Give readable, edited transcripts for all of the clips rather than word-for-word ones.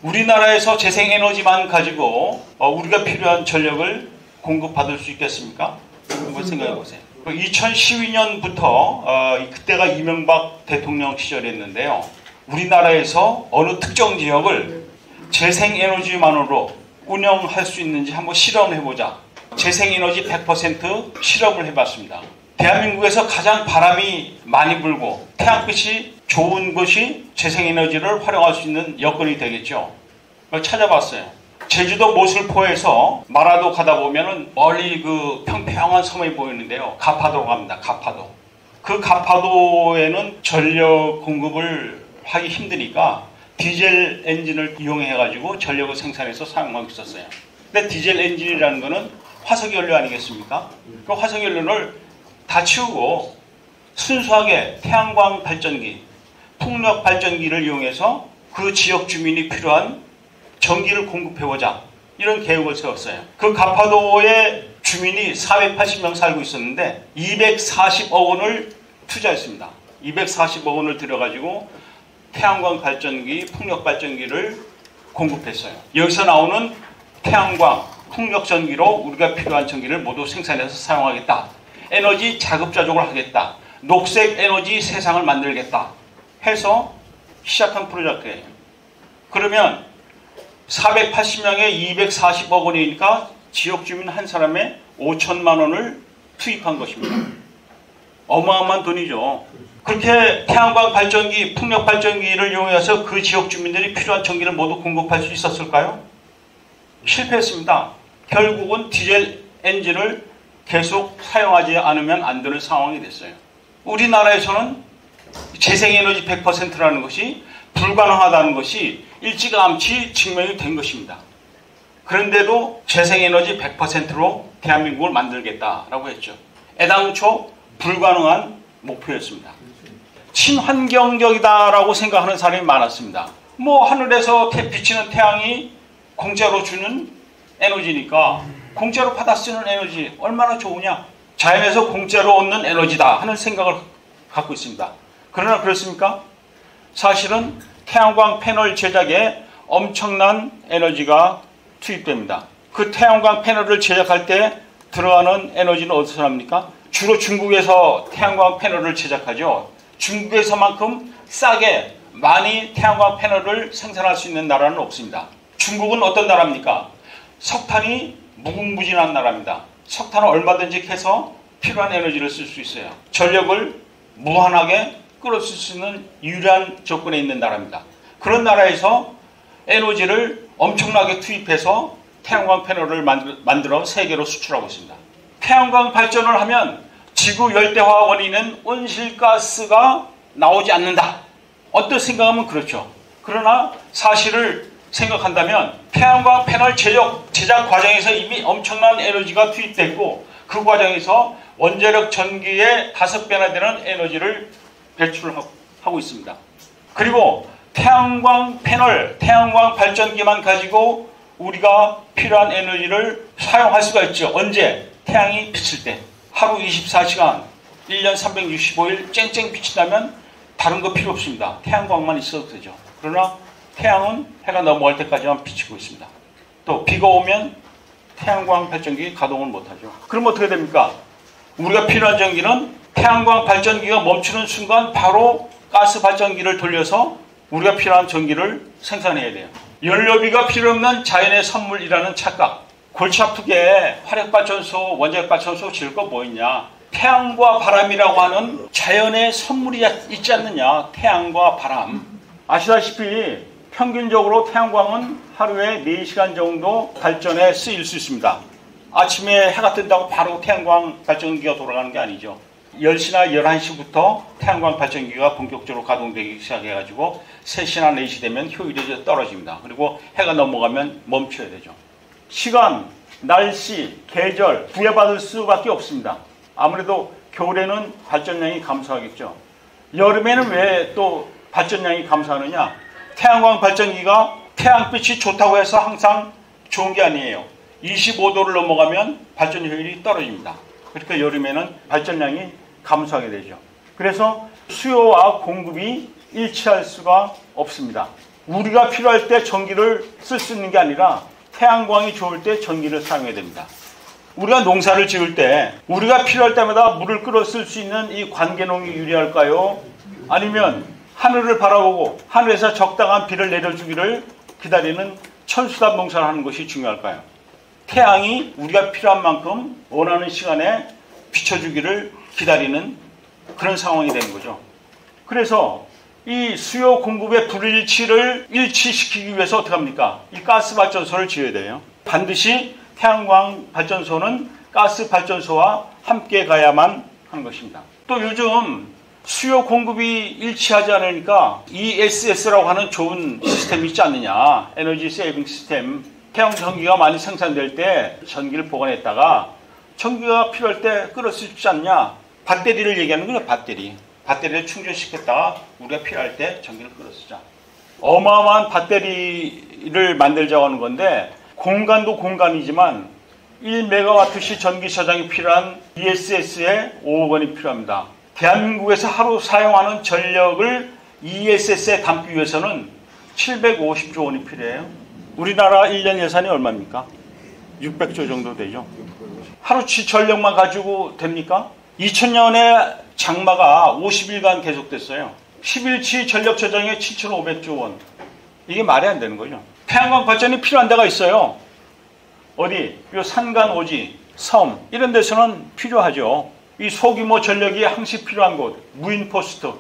우리나라에서 재생에너지만 가지고 우리가 필요한 전력을 공급받을 수 있겠습니까? 한번 생각해 보세요. 2012년부터 그때가 이명박 대통령 시절이었는데요. 우리나라에서 어느 특정 지역을 재생에너지만으로 운영할 수 있는지 한번 실험해보자. 재생에너지 100% 실험을 해봤습니다. 대한민국에서 가장 바람이 많이 불고 태양빛이 좋은 곳이 재생에너지를 활용할 수 있는 여건이 되겠죠. 찾아봤어요. 제주도 모슬포에서 마라도 가다 보면은 멀리 그 평평한 섬이 보이는데요. 가파도로 갑니다. 가파도. 그 가파도에는 전력 공급을 하기 힘드니까 디젤 엔진을 이용해가지고 전력을 생산해서 사용하고 있었어요. 근데 디젤 엔진이라는 거는 화석연료 아니겠습니까? 그 화석연료를 다 치우고 순수하게 태양광 발전기, 풍력 발전기를 이용해서 그 지역 주민이 필요한 전기를 공급해보자. 이런 계획을 세웠어요. 그 가파도의 주민이 480명 살고 있었는데 240억 원을 투자했습니다. 240억 원을 들여가지고 태양광 발전기, 풍력 발전기를 공급했어요. 여기서 나오는 태양광, 풍력 전기로 우리가 필요한 전기를 모두 생산해서 사용하겠다. 에너지 자급자족을 하겠다. 녹색 에너지 세상을 만들겠다. 해서 시작한 프로젝트예요. 그러면 480명에 240억 원이니까 지역 주민 한 사람에 5천만 원을 투입한 것입니다. 어마어마한 돈이죠. 그렇게 태양광 발전기, 풍력 발전기를 이용해서 그 지역 주민들이 필요한 전기를 모두 공급할 수 있었을까요? 실패했습니다. 결국은 디젤 엔진을 계속 사용하지 않으면 안 되는 상황이 됐어요. 우리나라에서는 재생에너지 100%라는 것이 불가능하다는 것이 일찌감치 증명이 된 것입니다. 그런데도 재생에너지 100%로 대한민국을 만들겠다라고 했죠. 애당초 불가능한 목표였습니다. 친환경적이다라고 생각하는 사람이 많았습니다. 뭐 하늘에서 비치는 태양이 공짜로 주는 에너지니까 공짜로 받아 쓰는 에너지 얼마나 좋으냐. 자연에서 공짜로 얻는 에너지다 하는 생각을 갖고 있습니다. 그러나 그렇습니까? 사실은 태양광 패널 제작에 엄청난 에너지가 투입됩니다. 그 태양광 패널을 제작할 때 들어가는 에너지는 어디서 납니까? 주로 중국에서 태양광 패널을 제작하죠. 중국에서만큼 싸게 많이 태양광 패널을 생산할 수 있는 나라는 없습니다. 중국은 어떤 나라입니까? 석탄이 무궁무진한 나라입니다. 석탄을 얼마든지 캐서 필요한 에너지를 쓸 수 있어요. 전력을 무한하게 끌어쓸 수 있는 유리한 조건에 있는 나라입니다. 그런 나라에서 에너지를 엄청나게 투입해서 태양광 패널을 만들어 세계로 수출하고 있습니다. 태양광 발전을 하면 지구 열대화 원인은 온실가스가 나오지 않는다. 어떤 생각하면 그렇죠. 그러나 사실을 생각한다면 태양광 패널 제작 과정에서 이미 엄청난 에너지가 투입됐고 그 과정에서 원자력 전기의 5배나 되는 에너지를 배출하고 있습니다. 그리고 태양광 패널, 태양광 발전기만 가지고 우리가 필요한 에너지를 사용할 수가 있죠. 언제? 태양이 비칠 때. 하루 24시간, 1년 365일 쨍쨍 비친다면 다른 거 필요 없습니다. 태양광만 있어도 되죠. 그러나 태양은 해가 넘어갈 때까지만 비치고 있습니다. 또 비가 오면 태양광 발전기 가동을 못하죠. 그럼 어떻게 됩니까? 우리가 필요한 전기는 태양광 발전기가 멈추는 순간 바로 가스 발전기를 돌려서 우리가 필요한 전기를 생산해야 돼요. 연료비가 필요 없는 자연의 선물이라는 착각. 골치 아프게 화력발전소, 원자력발전소 지을 거 뭐 있냐. 태양과 바람이라고 하는 자연의 선물이 있지 않느냐. 태양과 바람. 아시다시피 평균적으로 태양광은 하루에 4시간 정도 발전에 쓰일 수 있습니다. 아침에 해가 뜬다고 바로 태양광 발전기가 돌아가는 게 아니죠. 10시나 11시부터 태양광 발전기가 본격적으로 가동되기 시작해가지고 3시나 4시 되면 효율이 떨어집니다. 그리고 해가 넘어가면 멈춰야 되죠. 시간, 날씨, 계절 구애받을 수밖에 없습니다. 아무래도 겨울에는 발전량이 감소하겠죠. 여름에는 왜 또 발전량이 감소하느냐? 태양광 발전기가 태양빛이 좋다고 해서 항상 좋은 게 아니에요. 25도를 넘어가면 발전 효율이 떨어집니다. 그러니까 여름에는 발전량이 감소하게 되죠. 그래서 수요와 공급이 일치할 수가 없습니다. 우리가 필요할 때 전기를 쓸 수 있는 게 아니라 태양광이 좋을 때 전기를 사용해야 됩니다. 우리가 농사를 지을 때 우리가 필요할 때마다 물을 끌어 쓸 수 있는 이 관계농이 유리할까요? 아니면 하늘을 바라보고 하늘에서 적당한 비를 내려주기를 기다리는 천수답 농사를 하는 것이 중요할까요? 태양이 우리가 필요한 만큼 원하는 시간에 비춰주기를 기다리는 그런 상황이 되는 거죠. 그래서 이 수요 공급의 불일치를 일치시키기 위해서 어떻게 합니까? 이 가스 발전소를 지어야 돼요. 반드시 태양광 발전소는 가스 발전소와 함께 가야만 하는 것입니다. 또 요즘 수요 공급이 일치하지 않으니까 ESS라고 하는 좋은 시스템이 있지 않느냐. 에너지 세이빙 시스템. 태양 전기가 많이 생산될 때 전기를 보관했다가 전기가 필요할 때 끌어 쓸 수 있지 않냐. 배터리를 얘기하는 거예요. 배터리를 충전시켰다가 우리가 필요할 때 전기를 끌어 쓰자. 어마어마한 배터리를 만들자고 하는 건데 공간도 공간이지만 1메가와트시 전기 저장이 필요한 ESS에 5억 원이 필요합니다. 대한민국에서 하루 사용하는 전력을 ESS에 담기 위해서는 750조 원이 필요해요. 우리나라 1년 예산이 얼마입니까? 600조 정도 되죠. 하루치 전력만 가지고 됩니까? 2000년에 장마가 50일간 계속됐어요. 10일치 전력 저장에 7,500조 원. 이게 말이 안 되는 거죠. 태양광 발전이 필요한 데가 있어요. 어디? 요 산간 오지, 섬 이런 데서는 필요하죠. 이 소규모 전력이 항시 필요한 곳, 무인 포스트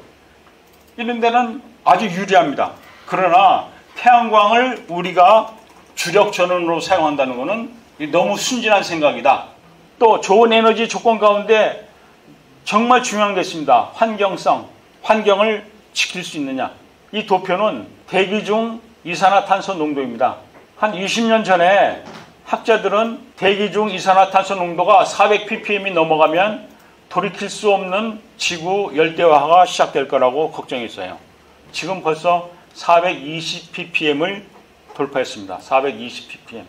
이런 데는 아주 유리합니다. 그러나 태양광을 우리가 주력 전원으로 사용한다는 것은 너무 순진한 생각이다. 또 좋은 에너지 조건 가운데 정말 중요한 게 있습니다. 환경성, 환경을 지킬 수 있느냐. 이 도표는 대기 중 이산화탄소 농도입니다. 한 20년 전에 학자들은 대기 중 이산화탄소 농도가 400ppm이 넘어가면 돌이킬 수 없는 지구 열대화가 시작될 거라고 걱정했어요. 지금 벌써 420ppm을 돌파했습니다. 420ppm.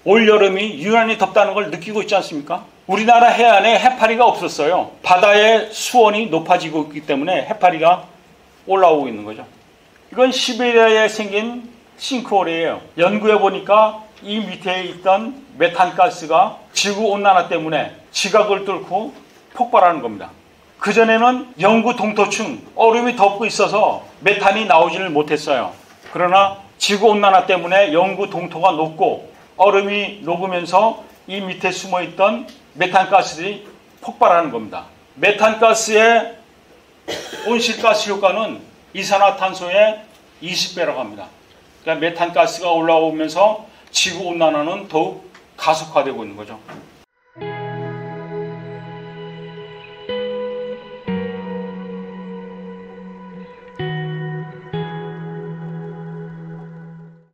올 여름이 유난히 덥다는 걸 느끼고 있지 않습니까? 우리나라 해안에 해파리가 없었어요. 바다의 수온이 높아지고 있기 때문에 해파리가 올라오고 있는 거죠. 이건 시베리아에 생긴 싱크홀이에요. 연구해 보니까 이 밑에 있던 메탄가스가 지구온난화 때문에 지각을 뚫고 폭발하는 겁니다. 그전에는 영구 동토층, 얼음이 덮고 있어서 메탄이 나오지를 못했어요. 그러나 지구온난화 때문에 영구 동토가 녹고 얼음이 녹으면서 이 밑에 숨어있던 메탄가스들이 폭발하는 겁니다. 메탄가스의 온실가스 효과는 이산화탄소의 20배라고 합니다. 그러니까 메탄가스가 올라오면서 지구온난화는 더욱 가속화되고 있는 거죠.